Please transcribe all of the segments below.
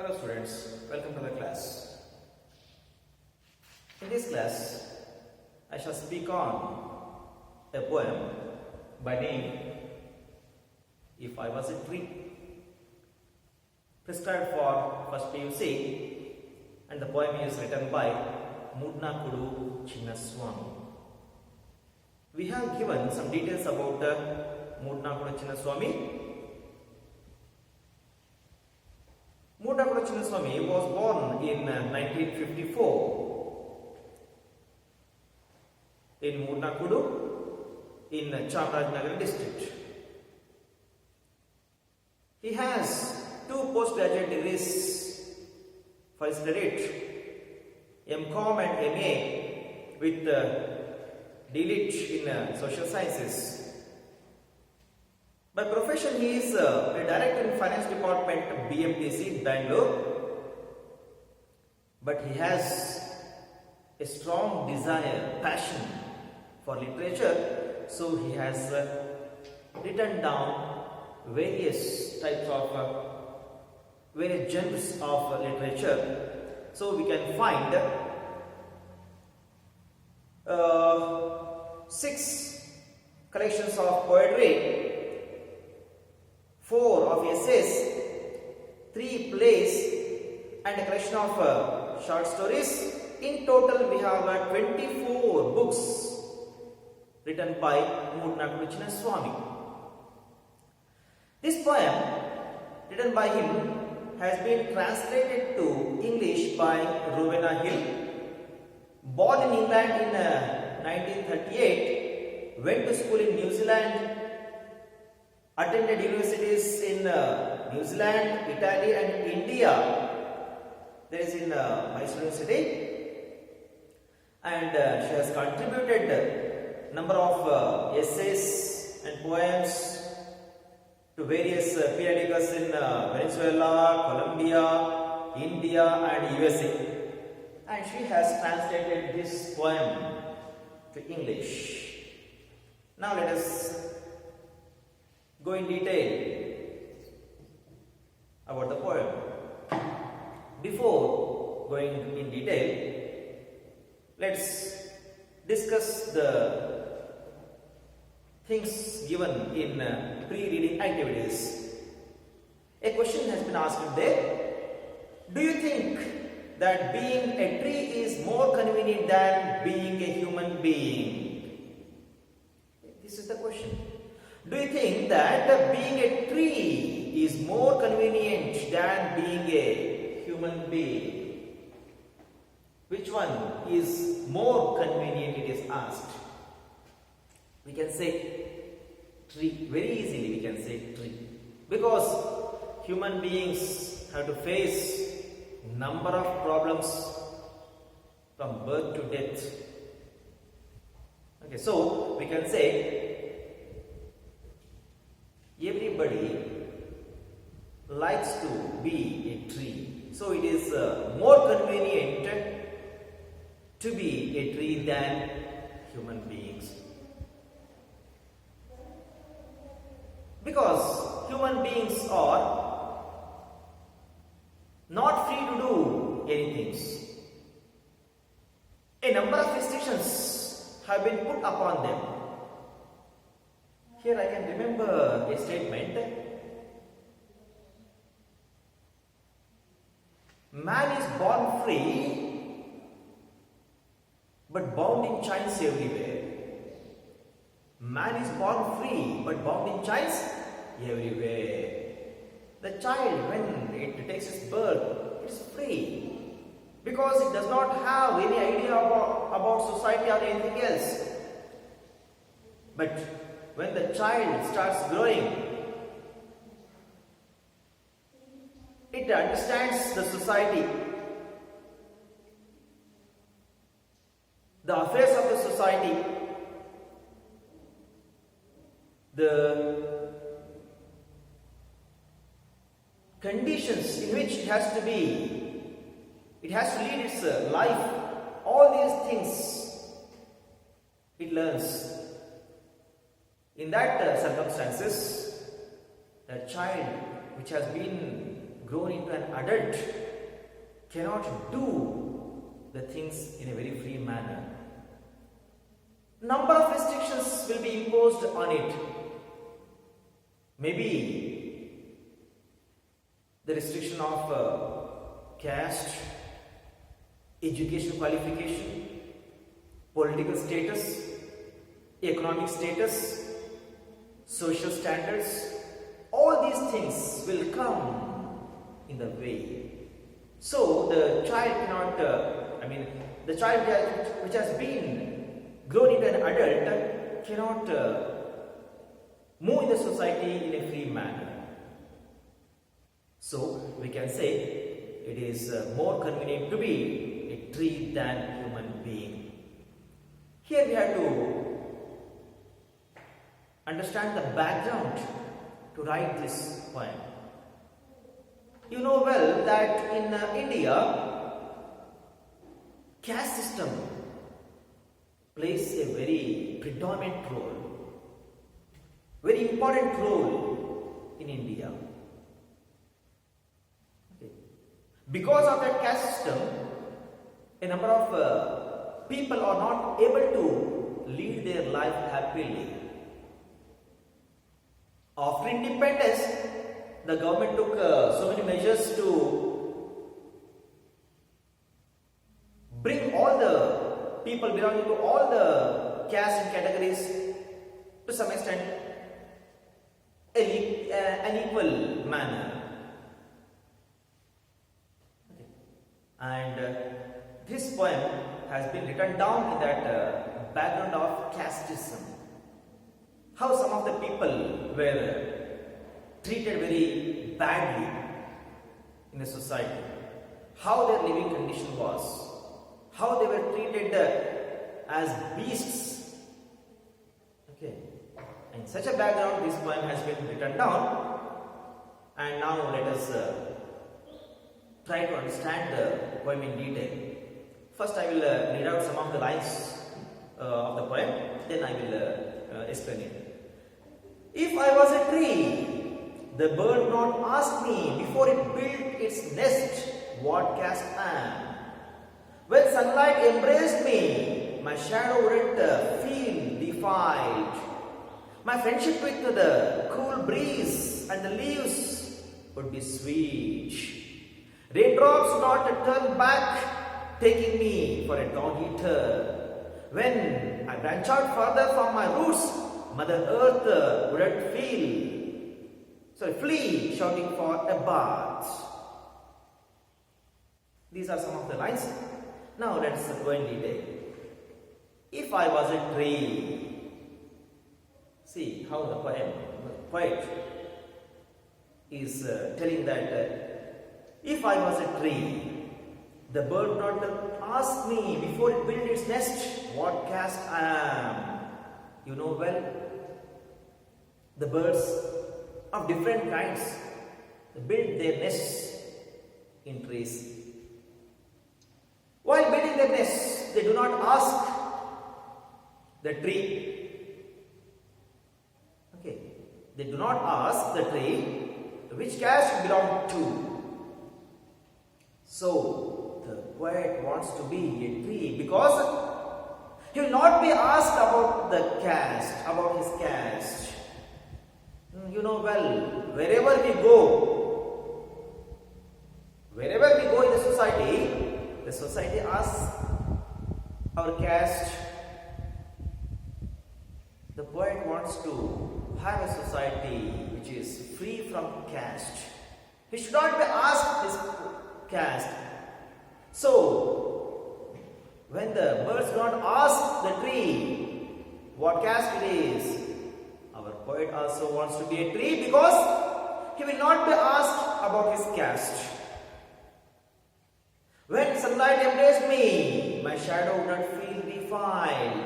Hello students, welcome to the class. In this class, I shall speak on a poem by name If I Was a Tree, prescribed for first PUC, and the poem is written by Mudnakudu Chinnaswamy. We have given some details about Mudnakudu Chinnaswamy. Mudnakudu Chinnaswamy was born in 1954 in Mudnakudu in Chamarajanagar district. He has two postgraduate degrees for his credit, M.Com and M.A. with D.Lit in social sciences. By profession, he is a director in finance department BMTC, Bangalore. But he has a strong desire, passion for literature. So he has written down various types of, various genres of literature. So we can find 6 collections of poetry, 4 of essays, 3 plays, and a collection of short stories. In total, we have 24 books written by Mudnakudu Chinnaswamy. This poem, written by him, has been translated to English by Rowena Hill. Born in England in 1938, went to school in New Zealand, attended universities in New Zealand, Italy and India. There is in Mysore University, and she has contributed number of essays and poems to various periodicals in Venezuela, Colombia, India and USA. And she has translated this poem to English. Now let us go in detail about the poem. Before going in detail, let's discuss the things given in pre-reading activities. A question has been asked there. Do you think that being a tree is more convenient than being a human being? This is the question. Do you think that being a tree is more convenient than being a human being? Which one is more convenient, it is asked. We can say tree. Very easily we can say tree. Because human beings have to face number of problems from birth to death. Okay, so we can say everybody likes to be a tree. So it is more convenient to be a tree than human beings. Because human beings are not free to do anything. A number of restrictions have been put upon them. Here I can remember a statement. Man is born free, but bound in chains everywhere. Man is born free, but bound in chains everywhere. The child, when it takes its birth, it is free, because it does not have any idea about society or anything else. But when the child starts growing, it understands the society, the affairs of the society, the conditions in which it has to be, it has to lead its life. All these things it learns. In that circumstances, the child which has been grown into an adult cannot do the things in a very free manner. Number of restrictions will be imposed on it. Maybe the restriction of caste, education qualification, political status, economic status, social standards, all these things will come in the way. So the child cannot, the child which has been grown into an adult cannot move in the society in a free manner. So we can say it is more convenient to be a tree than human being. Here we have to understand the background to write this poem. You know well that in India, caste system plays a very predominant role, very important role in India. Okay. Because of that caste system, a number of people are not able to lead their life happily. After independence, the government took so many measures to bring all the people belonging to all the castes and categories to some extent an equal manner. Okay. And this poem has been written down in that background of casteism. How some of the people were treated very badly in the society, how their living condition was, how they were treated as beasts. Okay, in such a background, this poem has been written down, and now let us try to understand the poem in detail. First, I will read out some of the lines of the poem, then I will explain it. If I was a tree, the bird would not ask me before it built its nest what caste I am. When sunlight embraced me, my shadow wouldn't feel defiled. My friendship with the cool breeze and the leaves would be sweet. Raindrops would not turn back, taking me for a dog-eater. When I branch out further from my roots, Mother Earth wouldn't flee, shouting for a bath. These are some of the lines. Now let's go in detail. If I was a tree, see how the poet is telling that if I was a tree, the bird would not ask me before it built its nest what caste I am. You know well, the birds of different kinds build their nests in trees. While building their nests, they do not ask the tree. Okay, they do not ask the tree which caste you belong to. So the poet wants to be a tree because he will not be asked about the caste, about his caste. You know well, wherever we go in the society asks our caste. The poet wants to have a society which is free from caste. He should not be asked his caste. So, when the birds do not ask the tree what caste it is, our poet also wants to be a tree because he will not be asked about his caste. When sunlight embraced me, my shadow would not feel defiled.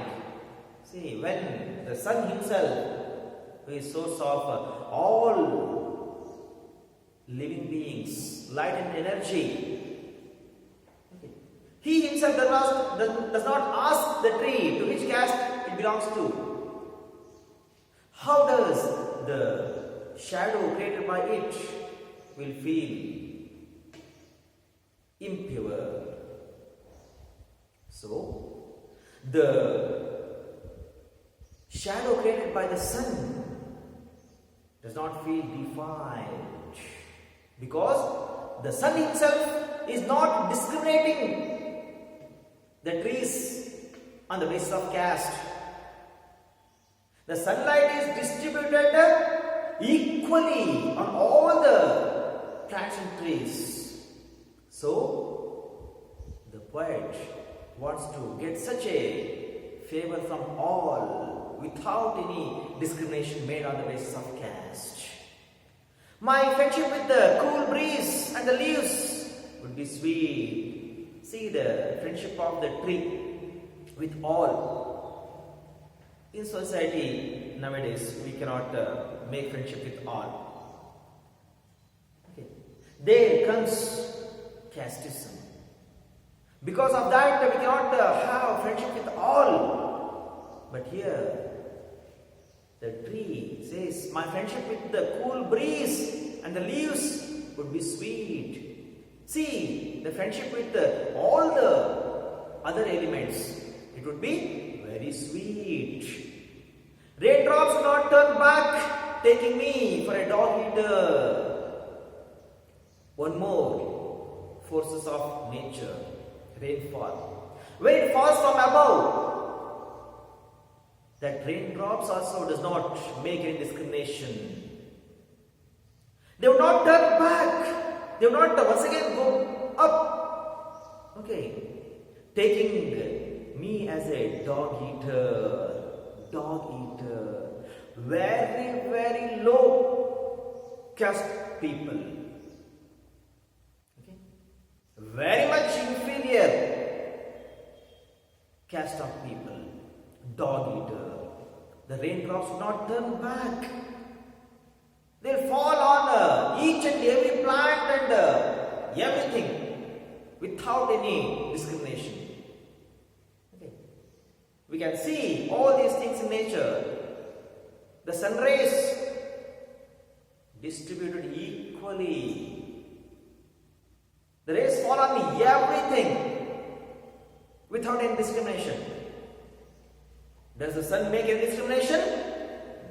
See, when the sun himself, who is source of all living beings, light and energy, he himself does not ask the tree to which caste it belongs to. How does the shadow created by it will feel impure. So, the shadow created by the sun does not feel defiled because the sun himself is not discriminating the trees on the basis of caste. The sunlight is distributed equally on all the plants and trees. So, the poet wants to get such a favor from all without any discrimination made on the basis of caste. My friendship with the cool breeze and the leaves would be sweet. See the friendship of the tree with all. In society nowadays, we cannot make friendship with all. Okay. There comes casteism. Because of that, we cannot have friendship with all. But here, the tree says, my friendship with the cool breeze and the leaves would be sweet. See, the friendship with all the other elements, it would be very sweet. Raindrops will not turn back, taking me for a dog eater. One more, forces of nature, rainfall. When it falls from above, that raindrops also does not make any discrimination. They will not turn back. They will not once again go up. Okay. Taking me as a dog eater. Very, very low caste people. Okay. Very much inferior caste of people. Dog eater. The raindrops will not turn back. They'll fall on each and every plant and everything without any discrimination. Okay. We can see all these things in nature. The sun rays distributed equally. The rays fall on everything without any discrimination. Does the sun make any discrimination?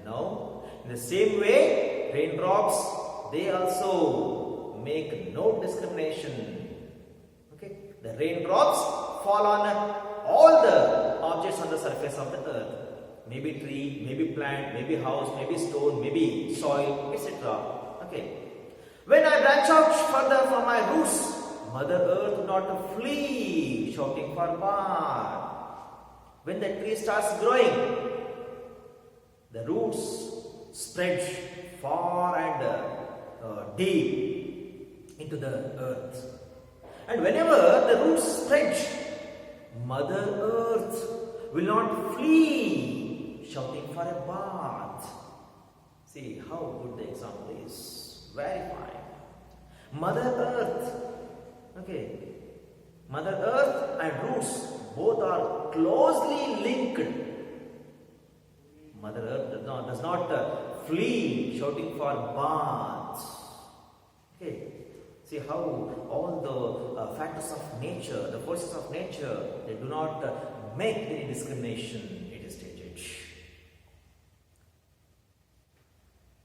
No. In the same way, raindrops, they also make no discrimination. Okay. The raindrops fall on all the objects on the surface of the earth. Maybe tree, maybe plant, maybe house, maybe stone, maybe soil, etc. Okay. When I branch out further from my roots, Mother Earth will not flee, shouting for bark. When the tree starts growing, the roots spread far and deep into the earth. And whenever the roots spread, Mother Earth will not flee, shouting for a bath. See how good the example is. Very fine. Mother Earth. Okay. Mother Earth and roots both are closely linked. Mother Earth does not flee, shouting for baths. Okay. See how all the factors of nature, the forces of nature, they do not make any discrimination, it is stated.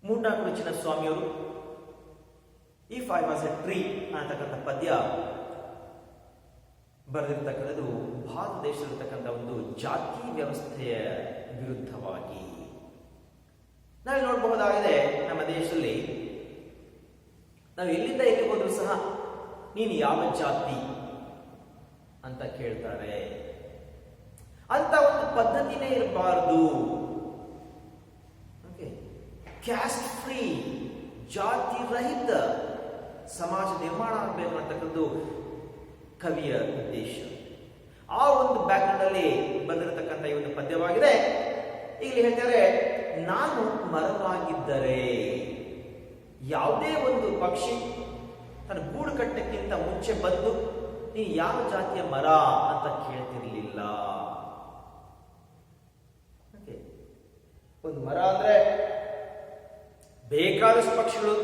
ಮೂರ್ನಾಲ್ಕು ಚಿನ್ನ ಸ್ವಾಮಿಯವರು if I was A tree ಅನ್ನತಕ್ಕಂಥ ಪದ್ಯ ಬರೆದಿರ್ತಕ್ಕಂಥದ್ದು ಭಾರತ ದೇಶದಲ್ಲಿರ್ತಕ್ಕಂಥ ಒಂದು ಜಾತಿ ವ್ಯವಸ್ಥೆಯ ವಿರುದ್ಧವಾಗಿ. ನಾವು ನೋಡಬಹುದಾಗಿದೆ ನಮ್ಮ ದೇಶದಲ್ಲಿ ನಾವು ಎಲ್ಲಿಂದ ಎಲ್ಲಿ ಹೋದ್ರೂ ಸಹ ನೀನು ಯಾವ ಜಾತಿ ಅಂತ ಕೇಳ್ತಾರೆ. ಅಂತ ಒಂದು ಪದ್ಧತಿನೇ ಇರಬಾರದು. ಕ್ಯಾಸ್ಟ್ ಫ್ರೀ, ಜಾತಿ ರಹಿತ ಸಮಾಜ ನಿರ್ಮಾಣ ಆಗಬೇಕು ಅಂತಕ್ಕಂಥದ್ದು ಕವಿಯ ಉದ್ದೇಶ. ಆ ಒಂದು ಬ್ಯಾಕ್ಗ್ರೌಂಡ್ ಅಲ್ಲಿ ಬಂದಿರತಕ್ಕಂಥ ಈ ಒಂದು ಪದ್ಯವಾಗಿದೆ. ಇಲ್ಲಿ ಹೇಳ್ತಾರೆ, ನಾನು ಮರವಾಗಿದ್ದರೆ, ಯಾವುದೇ ಒಂದು ಪಕ್ಷಿ ತನ್ನ ಗೂಡು ಕಟ್ಟಕ್ಕಿಂತ ಮುಂಚೆ ಬಂದು ನೀನು ಯಾವ ಜಾತಿಯ ಮರ ಅಂತ ಕೇಳ್ತಿರ್ಲಿಲ್ಲ. ಒಂದು ಮರ ಅಂದ್ರೆ ಬೇಕಾದಷ್ಟು ಪಕ್ಷಿಗಳು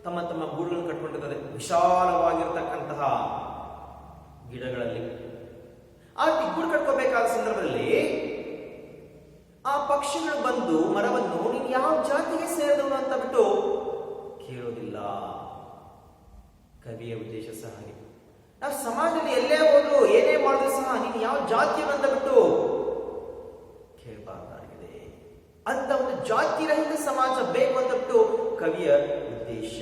ತಮ್ಮ ತಮ್ಮ ಗೂಡುಗಳನ್ನು ಕಟ್ಕೊಂಡಿರ್ತದೆ ವಿಶಾಲವಾಗಿರ್ತಕ್ಕಂತಹ ಗಿಡಗಳಲ್ಲಿ. ಆ ಗೂಡು ಕಟ್ಕೋಬೇಕಾದ ಸಂದರ್ಭದಲ್ಲಿ ಆ ಪಕ್ಷಿಗಳು ಬಂದು ಮರವನ್ನು ನೀನು ಯಾವ ಜಾತಿಗೆ ಸೇರಿದವನು ಅಂತ ಬಿಟ್ಟು ಕೇಳೋದಿಲ್ಲ. ಕವಿಯ ಉದ್ದೇಶ ಸಹ ಹಾಗೆ. ನಾವು ಸಮಾಜದಲ್ಲಿ ಎಲ್ಲೇ ಹೋದ್ರು ಏನೇ ಮಾಡಿದ್ರು ಸಹ ನೀನು ಯಾವ ಜಾತಿಯನ್ನು ಅಂತ ಬಿಟ್ಟು ಕೇಳಬಾರ್ದಾಗಿದೆ. ಅಂತ ಒಂದು ಜಾತಿ ರಹಿತ ಸಮಾಜ ಬೇಕು ಅಂತ ಬಿಟ್ಟು ಕವಿಯ ಉದ್ದೇಶ.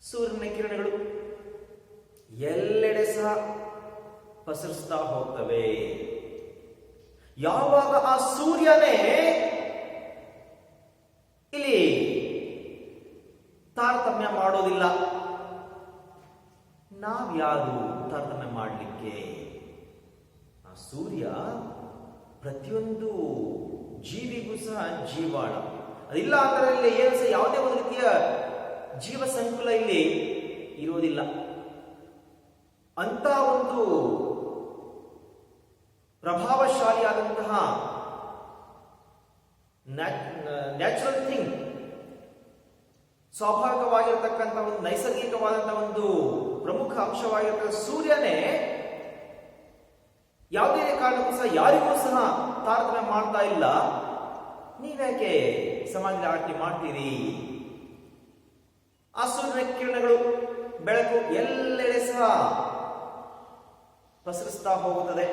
ಸೂರ್ಯನ ಕಿರಣಗಳು ಎಲ್ಲೆಡೆ ಸಹ ಪಸರಿಸ್ತಾ ಹೋಗ್ತವೆ. ಯಾವಾಗ ಆ ಸೂರ್ಯನೇ ಇಲ್ಲಿ ತಾರತಮ್ಯ ಮಾಡೋದಿಲ್ಲ, ನಾವ್ಯಾರು ತಾರತಮ್ಯ ಮಾಡಲಿಕ್ಕೆ? ಆ ಸೂರ್ಯ ಪ್ರತಿಯೊಂದು ಜೀವಿಗೂ ಸಹ ಜೀವಾಳ. ಅದಿಲ್ಲ ಅಂದ್ರೆ ಇಲ್ಲಿ ಏನು ಸಹ ಯಾವುದೇ ಒಂದು ರೀತಿಯ ಜೀವ ಸಂಕುಲ ಇಲ್ಲಿ ಇರೋದಿಲ್ಲ. ಅಂತ ಒಂದು ಪ್ರಭಾವಶಾಲಿಯಾದಂತಹ ನ್ಯಾಚುರಲ್ ಥಿಂಗ್, ಸ್ವಾಭಾವಿಕವಾಗಿರತಕ್ಕಂತಹ ಒಂದು ನೈಸರ್ಗಿಕವಾದಂತಹ ಒಂದು ಪ್ರಮುಖ ಅಂಶವಾಗಿರ್ತಕ್ಕಂಥ ಸೂರ್ಯನೇ ಯಾವುದೇ ಕಾರಣಕ್ಕೂ ಸಹ ಯಾರಿಗೂ ಸಹ ತಾರತಮ್ಯ ಮಾಡ್ತಾ ಇಲ್ಲ. ನೀವ್ಯಾಕೆ ಸಮಾಜದಲ್ಲಿ ಆಟನೆ ಮಾಡ್ತೀರಿ? ಆ ಸೂರ್ಯನ ಕಿರಣಗಳು ಬೆಳಕು ಎಲ್ಲೆಡೆ ಸಹ ಪಸರಿಸ್ತಾ ಹೋಗುತ್ತದೆ.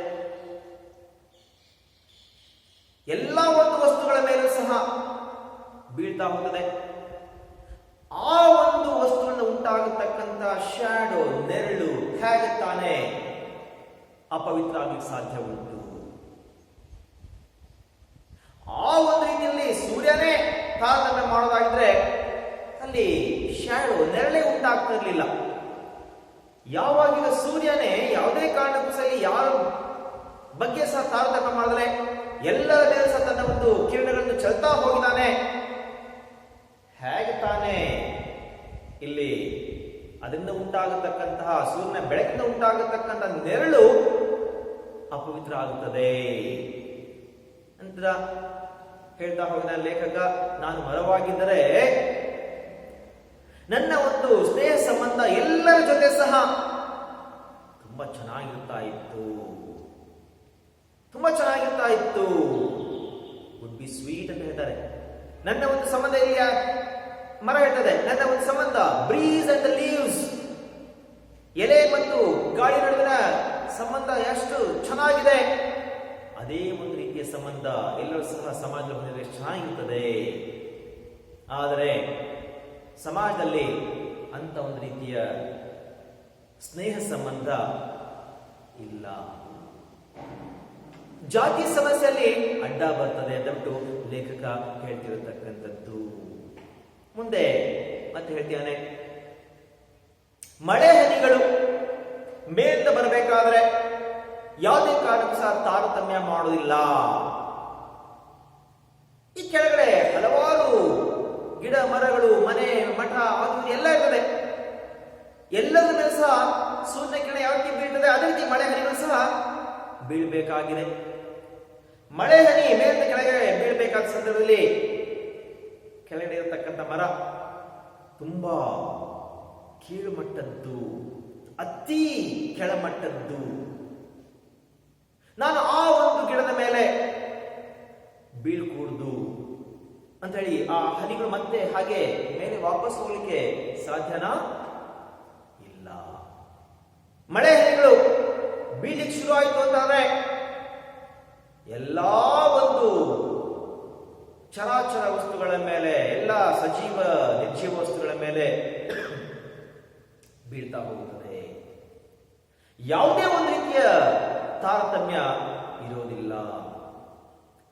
ಎಲ್ಲ ಒಂದು ವಸ್ತುಗಳ ಮೇಲೂ ಸಹ ಬೀಳ್ತಾ ಹೋಗುತ್ತದೆ. ಆ ಒಂದು ವಸ್ತುವಿನ ಉಂಟಾಗತಕ್ಕಂಥ ಶ್ಯಾಡೋ, ನೆರಳು ಹೇಗೆ ತಾನೇ ಅಪವಿತ್ರ ಆಗಲಿಕ್ಕೆ ಸಾಧ್ಯ ಉಂಟು? ಆ ಒಂದು ರೀತಿಯಲ್ಲಿ ಸೂರ್ಯನೇ ತಾರತಮ್ಯ ಮಾಡೋದಾಗಿದ್ರೆ ಅಲ್ಲಿ ಶ್ಯಾಡೋ, ನೆರಳೇ ಉಂಟಾಗ್ತಾ ಇರಲಿಲ್ಲ. ಯಾವಾಗ ಸೂರ್ಯನೇ ಯಾವುದೇ ಕಾರಣಕ್ಕೂ ಸಹ ಯಾರ ಬಗ್ಗೆ ಸಹ ತಾರತಮ್ಯ ಮಾಡಿದ್ರೆ ಎಲ್ಲರ ಮೇಲೆ ಸಹ ತನ್ನ ಒಂದು ಕಿರಣಗಳನ್ನು ಚೆಲ್ತಾ ಹೋಗಿದ್ದಾನೆ, ಹೇಗೆ ತಾನೇ ಇಲ್ಲಿ ಅದರಿಂದ ಉಂಟಾಗತಕ್ಕಂತಹ ಸೂರ್ಯನ ಬೆಳಕಿನ ಉಂಟಾಗತಕ್ಕಂತಹ ನೆರಳು ಅಪವಿತ್ರ ಆಗುತ್ತದೆ ಅಂತ ಹೇಳ್ತಾ ಹೋಗಿದ ಲೇಖಕ. ನಾನು ಮರವಾಗಿದ್ದರೆ ನನ್ನ ಒಂದು ಸ್ನೇಹ ಸಂಬಂಧ ಎಲ್ಲರ ಜೊತೆ ಸಹ ತುಂಬಾ ಚೆನ್ನಾಗಿರ್ತಾ ಇತ್ತು, ತುಂಬಾ ಚೆನ್ನಾಗಿರ್ತಾ ಇತ್ತು. ವುಡ್ ಬಿ ಸ್ವೀಟ್ ಅಂತ ಹೇಳ್ತಾರೆ. ನನ್ನ ಒಂದು ಸಂಬಂಧ ಇಲ್ಲಿ ಮರ ಹೇಳ್ತದೆ, ನನ್ನ ಒಂದು ಸಂಬಂಧ ಬ್ರೀಸ್ ಅಂಡ್ ದ ಲೀವ್ಸ್, ಎಲೆ ಮತ್ತು ಗಾಳಿ ನಡುವಿನ ಸಂಬಂಧ ಎಷ್ಟು ಚೆನ್ನಾಗಿದೆ, ಅದೇ ಒಂದು ರೀತಿಯ ಸಂಬಂಧ ಎಲ್ಲರೂ ಸಹ ಸಮಾಜದಲ್ಲಿ ಹೊಂದಿದ್ರೆ ಚೆನ್ನಾಗಿರುತ್ತದೆ. ಆದರೆ ಸಮಾಜದಲ್ಲಿ ಅಂತ ಒಂದು ರೀತಿಯ ಸ್ನೇಹ ಸಂಬಂಧ ಇಲ್ಲ. ಜಾತಿ ಸಮಸ್ಯೆಯಲ್ಲಿ ಅಡ್ಡ ಬರ್ತದೆ ಅಂತ ಲೇಖಕ ಹೇಳ್ತಿರತಕ್ಕಂಥದ್ದು. ಮುಂದೆ ಮತ್ತೆ ಹೇಳ್ತಾನೆ, ಮಳೆ ಹನಿಗಳು ಮೇಲಿಂದ ಬರಬೇಕಾದ್ರೆ ಯಾವುದೇ ಕಾರಣಕ್ಕೂ ಸಹ ತಾರತಮ್ಯ ಮಾಡುವುದಿಲ್ಲ. ಈ ಕೆಳಗಡೆ ಹಲವಾರು ಗಿಡ ಮರಗಳು, ಮನೆ ಮಠ, ಅದು ಎಲ್ಲ ಇರ್ತದೆ. ಎಲ್ಲರ ಮೇಲೆ ಸಹ ಸೂರ್ಯನ ಕಿರಣ ಯಾವ ರೀತಿ ಬೀಳ್ತದೆ ಅದೇ ರೀತಿ ಮಳೆ ಹನಿಗಳು ಸಹ ಬೀಳ್ಬೇಕಾಗಿದೆ. ಮಳೆ ಹನಿ ಮೇಲಿಂದ ಕೆಳಗೆ ಬೀಳ್ಬೇಕಾದ ಸಂದರ್ಭದಲ್ಲಿ ಕೆಳಗಡೆ ಇರತಕ್ಕಂಥ ಮರ ತುಂಬಾ ಕೀಳುಮಟ್ಟದ್ದು, ಅತಿ ಕೆಳಮಟ್ಟದ್ದು. ನಾನು ಆ ಒಂದು ಗಿಡದ ಮೇಲೆ ಬೀಳ್ಕೂಡ್ದು ಅಂತ ಹೇಳಿ ಆ ಹನಿಗಳು ಮತ್ತೆ ಹಾಗೆ ಮೇಲೆ ವಾಪಸ್ ಹೋಗ್ಲಿಕ್ಕೆ ಸಾಧ್ಯನಾ? ಇಲ್ಲ. ಮಳೆ ಹನಿಗಳು ಬೀಳ್ಲಿಕ್ಕೆ ಶುರು ಆಯಿತು ಅಂತಾದ್ರೆ ಎಲ್ಲಾ ಒಂದು ಚರಾಚರ ವಸ್ತುಗಳ ಮೇಲೆ, ಎಲ್ಲ ಸಜೀವ ನಿರ್ಜೀವ ವಸ್ತುಗಳ ಮೇಲೆ ಬೀಳ್ತಾ ಹೋಗುತ್ತದೆ. ಯಾವುದೇ ಒಂದು ರೀತಿಯ ತಾರತಮ್ಯ ಇರೋದಿಲ್ಲ.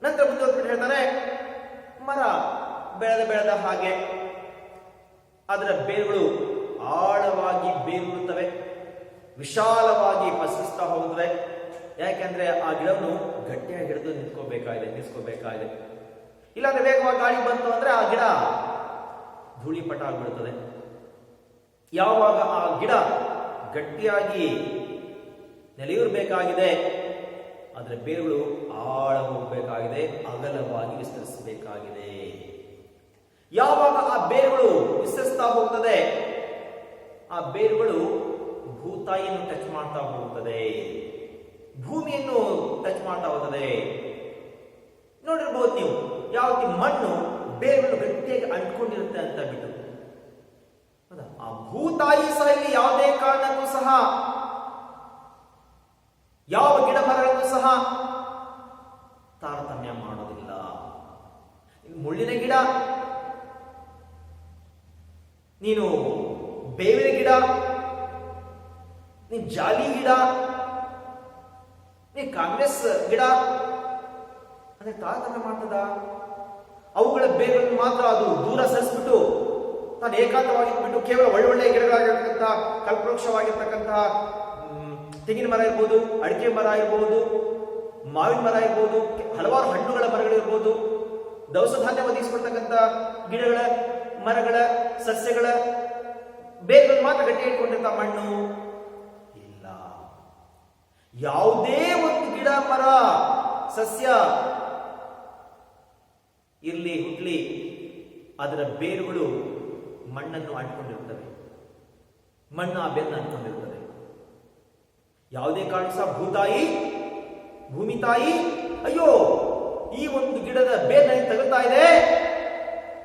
ನಂತರ ಮುಂದೆ ಹೇಳ್ತಾರೆ, ಮರ ಬೆಳೆದ ಹಾಗೆ ಅದರ ಬೇರುಗಳು ಆಳವಾಗಿ ಬೇರುತ್ತವೆ, ವಿಶಾಲವಾಗಿ ಪಸರಿಸ್ತಾ ಹೋಗುತ್ತವೆ. ಯಾಕೆಂದ್ರೆ ಆ ಗಿಡವನ್ನು ಗಟ್ಟಿಯಾಗಿ ಹಿಡಿದು ನಿಲ್ಸ್ಕೋಬೇಕಾಗಿದೆ. ಇಲ್ಲಾಂದ್ರೆ ವೇಗವಾಗಿ ಗಾಳಿ ಬಂತು ಅಂದ್ರೆ ಆ ಗಿಡ ಧೂಳಿಪಟ ಆಗಿಬಿಡುತ್ತದೆ. ಯಾವಾಗ ಆ ಗಿಡ ಗಟ್ಟಿಯಾಗಿ ನೆಲೆಯೂರಬೇಕಾಗಿದೆ, ಅದರ ಬೇರುಗಳು ಆಳ ಹೋಗಬೇಕಾಗಿದೆ, ಅಗಲವಾಗಿ ವಿಸ್ತರಿಸಬೇಕಾಗಿದೆ. ಯಾವಾಗ ಆ ಬೇರುಗಳು ವಿಸ್ತರಿಸ್ತಾ ಹೋಗುತ್ತದೆ. ಆ ಬೇರುಗಳು ಭೂತಾಯಿಯನ್ನು ಟಚ್ ಮಾಡ್ತಾ ಹೋಗುತ್ತದೆ, ಭೂಮಿಯನ್ನು ಟಚ್ ಮಾಡ್ತಾ ಹೋಗುತ್ತದೆ. ನೋಡಿರ್ಬಹುದು ನೀವು ಯಾವ ರೀತಿ ಮಣ್ಣು ಬೇರುಗಳು ಗಟ್ಟಿಯಾಗಿ ಅಂಟ್ಕೊಂಡಿರುತ್ತೆ ಅಂತ ಬಿಟ್ಟು. ಹೌದಾ? ಆ ಭೂತಾಯಿ ಸಹ ಇಲ್ಲಿ ಯಾವುದೇ ಕಾರಣಕ್ಕೂ ಸಹ ಯಾವ ಗಿಡ ಮರಗಳನ್ನು ಸಹ ತಾರತಮ್ಯ ಮಾಡೋದಿಲ್ಲ. ಮುಳ್ಳಿನ ಗಿಡ, ನೀನು ಬೇವಿನ ಗಿಡ, ನೀನು ಜಾಲಿ ಗಿಡ, ನೀನು ಕಾಂಗ್ರೆಸ್ ಗಿಡ ಅಂದ್ರೆ ತಾರತಮ್ಯ ಮಾಡ್ತದ? ಅವುಗಳ ಬೇರುಗಳನ್ನು ಮಾತ್ರ ಅದು ದೂರ ಸರಿಸ್ಬಿಟ್ಟು ತಾನು ಏಕಾಂತವಾಗಿರ್ಬಿಟ್ಟು ಕೇವಲ ಒಳ್ಳೊಳ್ಳೆ ಗಿಡಗಳಾಗಿರ್ತಕ್ಕಂಥ ಕಲ್ಪವೃಕ್ಷವಾಗಿರ್ತಕ್ಕಂತಹ ತೆಂಗಿನ ಮರ ಇರ್ಬೋದು, ಅಡಿಕೆ ಮರ ಇರ್ಬೋದು, ಮಾವಿನ ಮರ ಇರ್ಬೋದು, ಹಲವಾರು ಹಣ್ಣುಗಳ ಮರಗಳಿರ್ಬೋದು, ದವಸ ಧಾನ್ಯ ಒದಗಿಸಿಕೊಡ್ತಕ್ಕಂಥ ಗಿಡಗಳ, ಮರಗಳ, ಸಸ್ಯಗಳ ಬೇರುಗಳನ್ನು ಮಾತ್ರ ಗಟ್ಟಿ ಇಟ್ಕೊಂಡಿರ್ತ ಮಣ್ಣು ಇಲ್ಲ. ಯಾವುದೇ ಒಂದು ಗಿಡ, ಮರ, ಸಸ್ಯ ಇರ್ಲಿ ಹುಟ್ಲಿ, ಅದರ ಬೇರುಗಳು ಮಣ್ಣನ್ನು ಅಂಟಿಕೊಂಡಿರುತ್ತವೆ, ಮಣ್ಣು ಆ ಬೆನ್ನು ಅಂಟಿಕೊಂಡಿರುತ್ತದೆ. ಯಾವುದೇ ಕಾರಣ ಸಹ ಭೂತಾಯಿ, ಭೂಮಿ ತಾಯಿ ಅಯ್ಯೋ ಈ ಒಂದು ಗಿಡದ ಬೇರು ನನಗೆ ತಗುಲ್ತಾ ಇದೆ,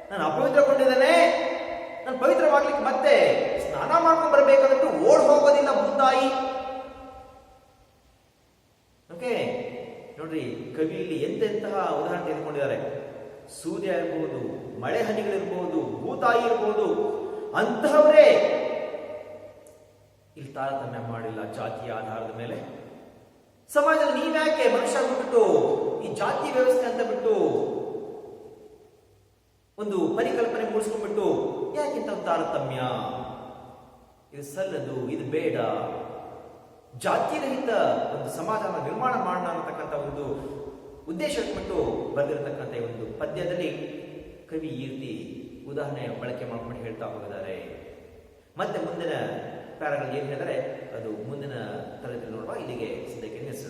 ನಾನು ಅಪವಿತ್ರಗೊಂಡಿದ್ದೇನೆ, ನಾನು ಪವಿತ್ರವಾಗ್ಲಿಕ್ಕೆ ಮತ್ತೆ ಸ್ನಾನ ಮಾಡ್ಕೊಂಡು ಬರಬೇಕಂದ್ಬಿಟ್ಟು ಓಡ್ ಹೋಗೋದಿಲ್ಲ ಭೂತಾಯಿ. ಓಕೆ, ನೋಡ್ರಿ ಕವಿಯಲ್ಲಿ ಎಂತೆಂತಹ ಉದಾಹರಣೆ ತೆಗೆದುಕೊಂಡಿದ್ದಾರೆ. ಸೂರ್ಯ ಇರಬಹುದು, ಮಳೆ ಹನಿಗಳಿರ್ಬಹುದು, ಭೂತಾಯಿ ಇರಬಹುದು, ಅಂತಹವರೇ ಇಲ್ಲಿ ತಾರತಮ್ಯ ಮಾಡಿಲ್ಲ ಜಾತಿಯ ಆಧಾರದ ಮೇಲೆ. ಸಮಾಜದಲ್ಲಿ ನೀವ್ಯಾಕೆ ಮನುಷ್ಯ ಬಿಟ್ಟು ಈ ಜಾತಿ ವ್ಯವಸ್ಥೆ ಅಂತ ಬಿಟ್ಟು ಒಂದು ಪರಿಕಲ್ಪನೆ ಮೂಡಿಸ್ಕೊಂಡ್ಬಿಟ್ಟು ಯಾಕಿಂತ ತಾರತಮ್ಯ, ಇದು ಸಲ್ಲದು, ಇದು ಬೇಡ, ಜಾತಿರಹಿತ ಒಂದು ಸಮಾಜನ ನಿರ್ಮಾಣ ಮಾಡೋಣ ಅನ್ನತಕ್ಕಂಥ ಒಂದು ಉದ್ದೇಶ ಇಟ್ಬಿಟ್ಟು ಬರೆದಿರತಕ್ಕಂಥ ಒಂದು ಪದ್ಯದಲ್ಲಿ ಕವಿ ಈ ರೀತಿ ಉದಾಹರಣೆ ಬಳಕೆ ಮಾಡ್ಕೊಂಡು ಹೇಳ್ತಾ ಹೋಗಿದ್ದಾರೆ. ಮತ್ತೆ ಮುಂದಿನ ಪ್ಯಾರಾಗ್ರಾಫ್ ಏನು ಹೇಳಿದರೆ ಅದು ಮುಂದಿನ ತರಗತಿಯಲ್ಲಿ ನೋಡುವ. ಇಲ್ಲಿಗೆ ಸದ್ಯಕ್ಕೆ ನಿಲ್ಲಿಸೋಣ.